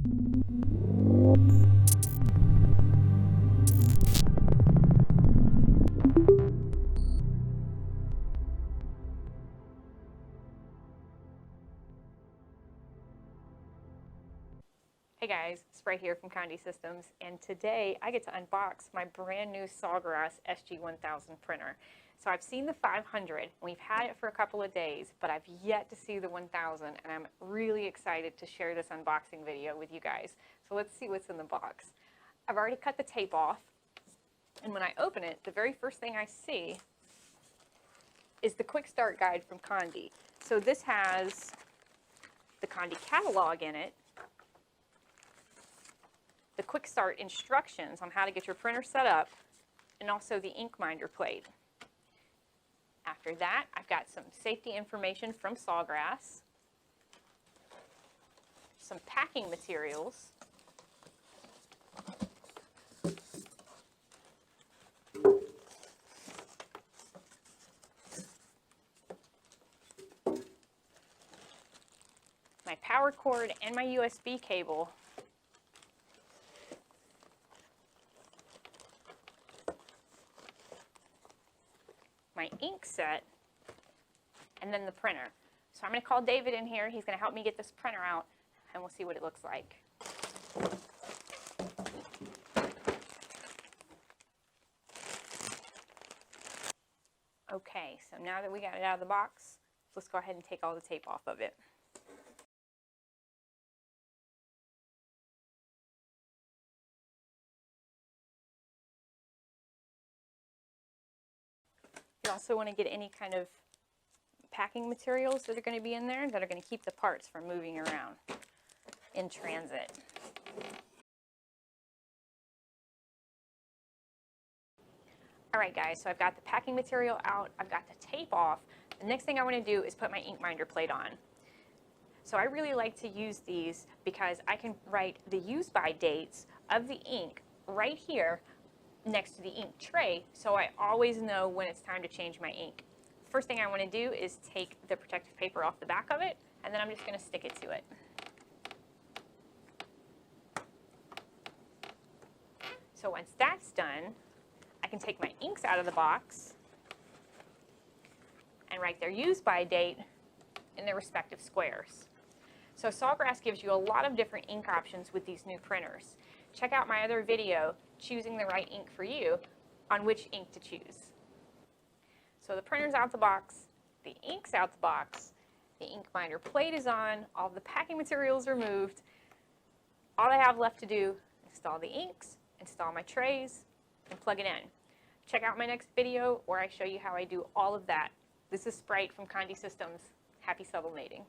Hey guys, Sprite here from Conde Systems, and today I get to unbox my brand new Sawgrass SG1000 printer. So I've seen the 500, and we've had it for a couple of days, but I've yet to see the 1000, and I'm really excited to share this unboxing video with you guys. So let's see what's in the box. I've already cut the tape off, and when I open it, the very first thing I see is the quick start guide from Condé. So this has the Condé catalog in it, the quick start instructions on how to get your printer set up, and also the ink minder plate. After that, I've got some safety information from Sawgrass, some packing materials, my power cord and my USB cable, my ink set, and then the printer. So I'm going to call David in here. He's going to help me get this printer out, and we'll see what it looks like. Okay, so now that we got it out of the box, let's go ahead and take all the tape off of it. You also want to get any kind of packing materials that are going to be in there that are going to keep the parts from moving around in transit. Alright guys, so I've got the packing material out, I've got the tape off. The next thing I want to do is put my ink minder plate on. So I really like to use these because I can write the use by dates of the ink right here next to the ink tray, so I always know when it's time to change my ink. First thing I want to do is take the protective paper off the back of it, and then I'm just going to stick it to it. So once that's done, I can take my inks out of the box and write their use by date in their respective squares. So Sawgrass gives you a lot of different ink options with these new printers. Check out my other video, Choosing the Right Ink for You, on which ink to choose. So the printer's out the box, the ink's out the box, the ink minder plate is on, all the packing materials are moved. All I have left to do is install the inks, install my trays, and plug it in. Check out my next video where I show you how I do all of that. This is Sprite from Conde Systems. Happy sublimating.